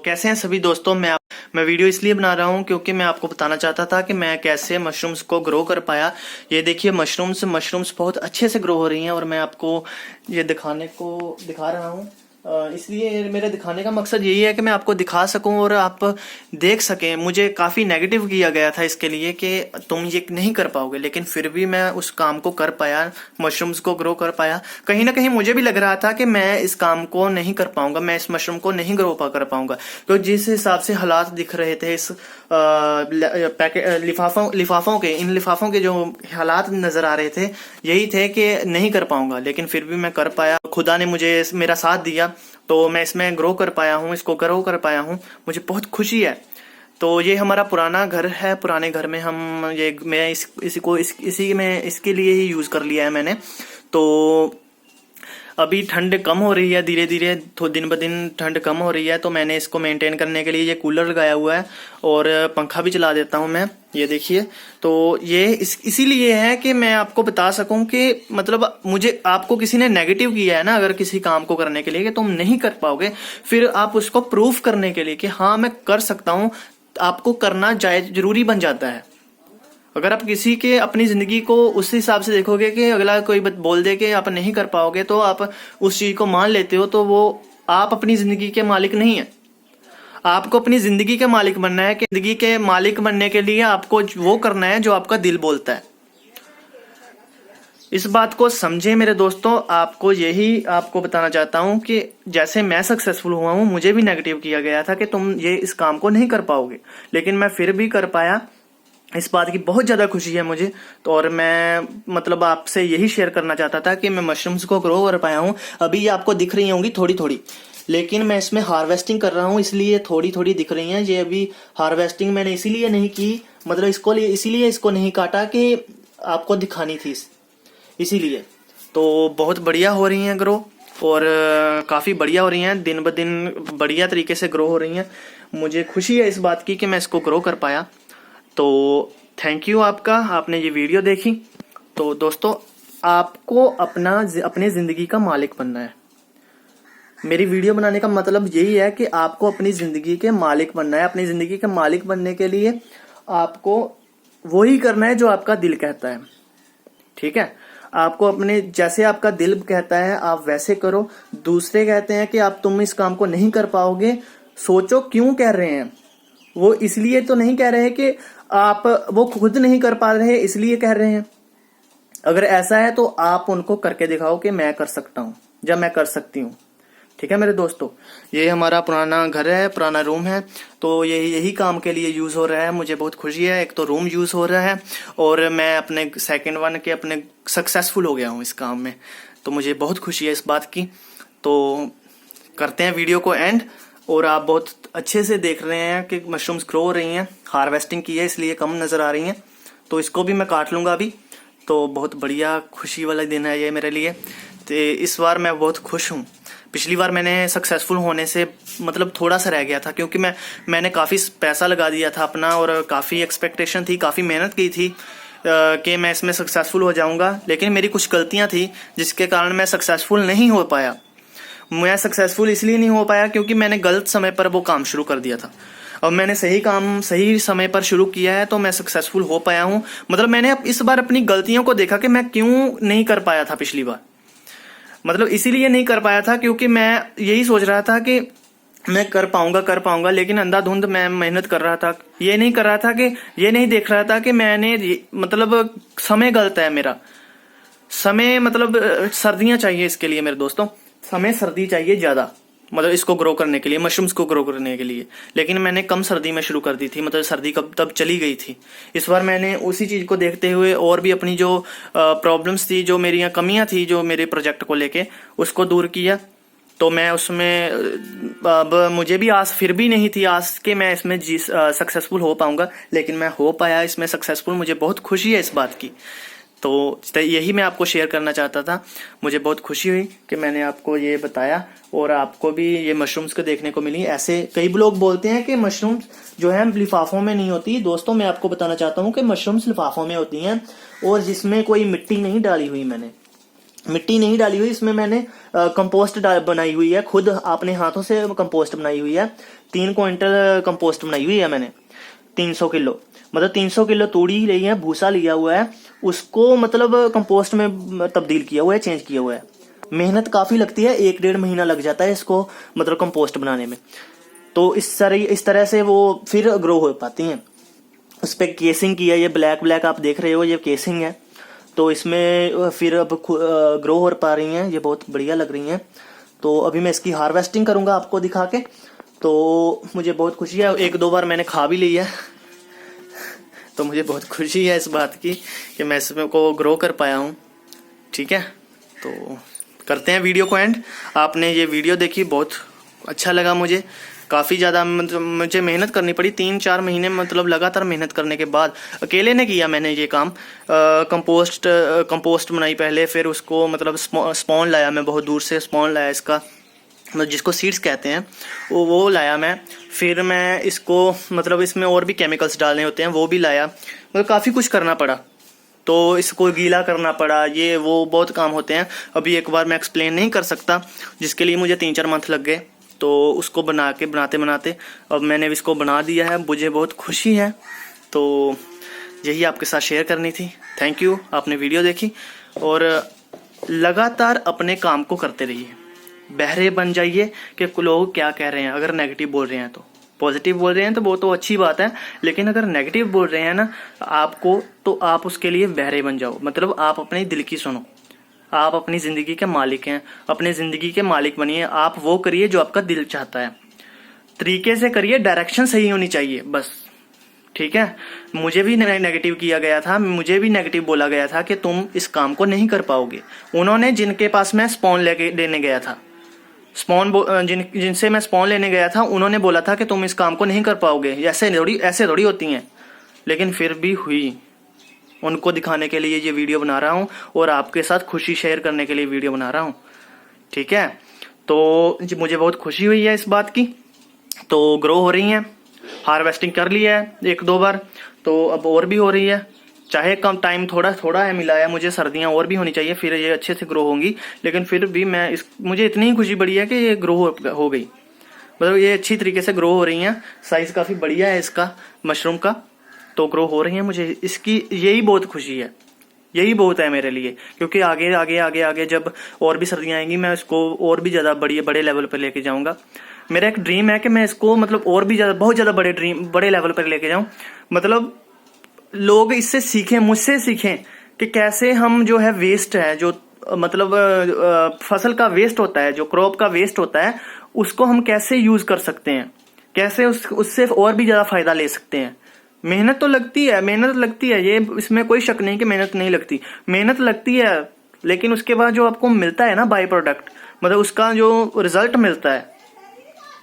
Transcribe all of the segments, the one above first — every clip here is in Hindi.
कैसे हैं सभी दोस्तों। मैं वीडियो इसलिए बना रहा हूं क्योंकि मैं आपको बताना चाहता था कि मैं कैसे मशरूम्स को ग्रो कर पाया। ये देखिए मशरूम्स बहुत अच्छे से ग्रो हो रही हैं और मैं आपको ये दिखा रहा हूं। इसलिए मेरे दिखाने का मकसद यही है कि मैं आपको दिखा सकूं और आप देख सकें। मुझे काफ़ी नेगेटिव किया गया था इसके लिए कि तुम ये नहीं कर पाओगे, लेकिन फिर भी मैं उस काम को कर पाया, मशरूम्स को ग्रो कर पाया। कहीं ना कहीं मुझे भी लग रहा था कि मैं इस काम को नहीं कर पाऊंगा, मैं इस मशरूम को नहीं ग्रो कर पाऊंगा। तो जिस हिसाब से हालात दिख रहे थे इस इन लिफाफों के जो हालात नजर आ रहे थे, यही थे कि नहीं कर पाऊंगा, लेकिन फिर भी मैं कर पाया। खुदा ने मुझे मेरा साथ दिया तो मैं इसमें ग्रो कर पाया हूँ, इसको ग्रो कर पाया हूँ। मुझे बहुत खुशी है। तो ये हमारा पुराना घर है। पुराने घर में मैं इसके लिए ही यूज कर लिया है मैंने। तो अभी ठंड कम हो रही है, धीरे धीरे दिन ब दिन ठंड कम हो रही है। तो मैंने इसको मेंटेन करने के लिए ये कूलर लगाया हुआ है और पंखा भी चला देता हूं मैं। ये देखिए, तो ये इसीलिए है कि मैं आपको बता सकूं कि मतलब मुझे आपको किसी ने नेगेटिव किया है ना, अगर किसी काम को करने के लिए कि तुम नहीं कर पाओगे, फिर आप उसको प्रूफ करने के लिए कि हाँ मैं कर सकता हूं, आपको करना जरूरी बन जाता है। अगर आप किसी के अपनी जिंदगी को उस हिसाब से देखोगे कि अगला कोई बोल दे कि आप नहीं कर पाओगे, तो आप उस चीज को मान लेते हो, तो वो आप अपनी जिंदगी के मालिक नहीं है। आपको अपनी जिंदगी के मालिक बनना है। कि जिंदगी के मालिक बनने के लिए आपको वो करना है जो आपका दिल बोलता है। इस बात को समझे मेरे दोस्तों। आपको बताना चाहता हूं कि जैसे मैं सक्सेसफुल हुआ हूं, मुझे भी नेगेटिव किया गया था कि तुम इस काम को नहीं कर पाओगे, लेकिन मैं फिर भी कर पाया। इस बात की बहुत ज्यादा खुशी है मुझे। तो और मैं मतलब आपसे यही शेयर करना चाहता था कि मैं मशरूम्स को ग्रो कर पाया हूँ। अभी ये आपको दिख रही होंगी थोड़ी थोड़ी, लेकिन मैं इसमें हार्वेस्टिंग कर रहा हूँ, इसलिए थोड़ी थोड़ी दिख रही हैं। ये अभी हार्वेस्टिंग मैंने इसीलिए नहीं की, मतलब इसीलिए इसको नहीं काटा कि आपको दिखानी थी, इसीलिए। तो बहुत बढ़िया हो रही हैं ग्रो, और काफी बढ़िया हो रही हैं, दिन ब दिन बढ़िया तरीके से ग्रो हो रही हैं। मुझे खुशी है इस बात की कि मैं इसको ग्रो कर पाया। तो थैंक यू आपका, आपने ये वीडियो देखी। तो दोस्तों, आपको अपने जिंदगी का मालिक बनना है। मेरी वीडियो बनाने का मतलब यही है कि आपको अपनी जिंदगी के मालिक बनना है। अपनी जिंदगी के मालिक बनने के लिए आपको वही करना है जो आपका दिल कहता है, ठीक है। आपको जैसे आपका दिल कहता है आप वैसे करो। दूसरे कहते हैं कि तुम इस काम को नहीं कर पाओगे, सोचो क्यों कह रहे हैं। वो इसलिए तो नहीं कह रहे कि वो खुद नहीं कर पा रहे इसलिए कह रहे हैं। अगर ऐसा है तो आप उनको करके दिखाओ कि मैं कर सकता हूं या मैं कर सकती हूं, ठीक है मेरे दोस्तों। ये हमारा पुराना घर है, पुराना रूम है, तो यही काम के लिए यूज हो रहा है। मुझे बहुत खुशी है। एक तो रूम यूज हो रहा है और मैं अपने सेकंड वन के अपने सक्सेसफुल हो गया हूं इस काम में। तो मुझे बहुत खुशी है इस बात की। तो करते हैं वीडियो को एंड। और आप बहुत अच्छे से देख रहे हैं कि मशरूम्स ग्रो हो रही हैं। हार्वेस्टिंग की है इसलिए कम नजर आ रही हैं। तो इसको भी मैं काट लूंगा अभी। तो बहुत बढ़िया खुशी वाला दिन है ये मेरे लिए। तो इस बार मैं बहुत खुश हूँ। पिछली बार मैंने सक्सेसफुल होने से मतलब थोड़ा सा रह गया था, क्योंकि मैंने काफ़ी पैसा लगा दिया था अपना और काफ़ी एक्सपेक्टेशन थी, काफ़ी मेहनत की थी कि मैं इसमें सक्सेसफुल हो जाऊंगा। लेकिन मेरी कुछ गलतियां थी जिसके कारण मैं सक्सेसफुल नहीं हो पाया। मैं सक्सेसफुल इसलिए नहीं हो पाया क्योंकि मैंने गलत समय पर वो काम शुरू कर दिया था। अब मैंने सही काम सही समय पर शुरू किया है तो मैं सक्सेसफुल हो पाया हूँ। मतलब मैंने इस बार अपनी गलतियों को देखा कि मैं क्यों नहीं कर पाया था पिछली बार। मतलब इसीलिए नहीं कर पाया था क्योंकि मैं यही सोच रहा था कि मैं कर पाऊंगा, लेकिन अंधाधुंध मैं मेहनत कर रहा था। ये नहीं देख रहा था कि मैंने मतलब समय गलत है मेरा। समय मतलब सर्दियां चाहिए इसके लिए मेरे दोस्तों, समय सर्दी चाहिए ज्यादा, मतलब इसको ग्रो करने के लिए, मशरूम्स को ग्रो करने के लिए। लेकिन मैंने कम सर्दी में शुरू कर दी थी, मतलब सर्दी तब चली गई थी। इस बार मैंने उसी चीज को देखते हुए और भी अपनी जो प्रॉब्लम्स थी, जो मेरी कमियां थी जो मेरे प्रोजेक्ट को लेके, उसको दूर किया। तो मैं उसमें अब मुझे भी आस फिर भी नहीं थी आस कि मैं इसमें सक्सेसफुल हो पाऊंगा, लेकिन मैं हो पाया इसमें सक्सेसफुल। मुझे बहुत खुशी है इस बात की। तो यही मैं आपको शेयर करना चाहता था। मुझे बहुत खुशी हुई कि मैंने आपको ये बताया और आपको भी ये मशरूम्स को देखने को मिली। ऐसे कई लोग बोलते हैं कि मशरूम्स जो है लिफाफों में नहीं होती। दोस्तों, मैं आपको बताना चाहता हूँ कि मशरूम्स लिफाफों में होती हैं और जिसमें कोई मिट्टी नहीं डाली हुई मैंने। मिट्टी नहीं डाली हुई इसमें, मैंने कंपोस्ट बनाई हुई है, खुद अपने हाथों से कंपोस्ट बनाई हुई है। 3 क्विंटल कंपोस्ट बनाई हुई है मैंने, 300 किलो, मतलब 300 किलो तूड़ी ली है, भूसा लिया हुआ है, उसको मतलब कंपोस्ट में तब्दील किया हुआ है, चेंज किया हुआ है। मेहनत काफी लगती है, 1-1.5 महीना लग जाता है इसको मतलब कंपोस्ट बनाने में। तो इस तरह से वो फिर ग्रो हो पाती हैं। उस पर केसिंग की है, ये ब्लैक ब्लैक आप देख रहे हो, ये केसिंग है। तो इसमें फिर अब ग्रो हो पा रही हैं, ये बहुत बढ़िया लग रही हैं। तो अभी मैं इसकी हार्वेस्टिंग करूंगा आपको दिखा के। तो मुझे बहुत खुशी है, 1-2 बार मैंने खा भी ली है तो मुझे बहुत खुशी है इस बात की कि मैं इसमें को ग्रो कर पाया हूँ। ठीक है, तो करते हैं वीडियो को एंड। आपने ये वीडियो देखी, बहुत अच्छा लगा मुझे। काफ़ी ज़्यादा मतलब मुझे मेहनत करनी पड़ी, 3-4 महीने मतलब लगातार मेहनत करने के बाद अकेले ने किया मैंने ये काम। कंपोस्ट बनाई पहले, फिर उसको मतलब स्पॉन लाया मैं, बहुत दूर से स्पॉन लाया इसका, मतलब जिसको सीड्स कहते हैं, वो लाया मैं। फिर मैं इसको मतलब इसमें और भी केमिकल्स डालने होते हैं, वो भी लाया, मतलब काफ़ी कुछ करना पड़ा। तो इसको गीला करना पड़ा, ये वो बहुत काम होते हैं, अभी एक बार मैं एक्सप्लेन नहीं कर सकता, जिसके लिए मुझे 3-4 मंथ लग गए। तो उसको बनाते बनाते अब मैंने इसको बना दिया है, मुझे बहुत खुशी है। तो यही आपके साथ शेयर करनी थी। थैंक यू, आपने वीडियो देखी, और लगातार अपने काम को करते रहिए। बहरे बन जाइए कि लोग क्या कह रहे हैं। अगर नेगेटिव बोल रहे हैं तो, पॉजिटिव बोल रहे हैं तो वो तो अच्छी बात है, लेकिन अगर नेगेटिव बोल रहे हैं ना आपको, तो आप उसके लिए बहरे बन जाओ। मतलब आप अपने दिल की सुनो, आप अपनी जिंदगी के मालिक हैं, अपनी जिंदगी के मालिक बनिए। आप वो करिए जो आपका दिल चाहता है, तरीके से करिए, डायरेक्शन सही होनी चाहिए बस। ठीक है, मुझे भी नेगेटिव किया गया था, मुझे भी नेगेटिव बोला गया था कि तुम इस काम को नहीं कर पाओगे। उन्होंने, जिनके पास मैं स्पॉन लेने गया था, जिनसे मैं स्पॉन लेने गया था, उन्होंने बोला था कि तुम इस काम को नहीं कर पाओगे, ऐसे थोड़ी होती हैं। लेकिन फिर भी हुई। उनको दिखाने के लिए ये वीडियो बना रहा हूँ, और आपके साथ खुशी शेयर करने के लिए वीडियो बना रहा हूँ। ठीक है, तो मुझे बहुत खुशी हुई है इस बात की। तो ग्रो हो रही हैं, हार्वेस्टिंग कर लिया है 1-2 बार, तो अब और भी हो रही है। चाहे कम टाइम थोड़ा है मिला है मुझे, सर्दियां और भी होनी चाहिए, फिर ये अच्छे से ग्रो होंगी। लेकिन फिर भी मुझे इतनी ही खुशी बड़ी है कि ये ग्रो हो गई, मतलब ये अच्छी तरीके से ग्रो हो रही हैं। साइज काफी बढ़िया है इसका, मशरूम का। तो ग्रो हो रही है, मुझे इसकी यही बहुत खुशी है, यही बहुत है मेरे लिए। क्योंकि आगे आगे आगे आगे जब और भी सर्दियां आएंगी, मैं इसको और भी ज्यादा बड़े लेवल पर लेके जाऊंगा। मेरा एक ड्रीम है कि मैं इसको मतलब और भी ज्यादा, बहुत ज्यादा बड़े लेवल पर लेके जाऊं। मतलब लोग इससे सीखें, मुझसे सीखें कि कैसे हम जो है वेस्ट है, जो मतलब फसल का वेस्ट होता है, जो क्रॉप का वेस्ट होता है, उसको हम कैसे यूज कर सकते हैं, कैसे उससे और भी ज्यादा फायदा ले सकते हैं। मेहनत तो लगती है, मेहनत लगती है, ये इसमें कोई शक नहीं कि मेहनत नहीं लगती, मेहनत लगती है। लेकिन उसके बाद जो आपको मिलता है ना बाई प्रोडक्ट, मतलब उसका जो रिजल्ट मिलता है,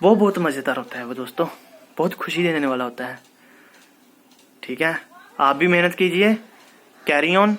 वो बहुत मजेदार होता है वो दोस्तों, बहुत खुशी देने वाला होता है। ठीक है, आप भी मेहनत कीजिए, कैरी ऑन।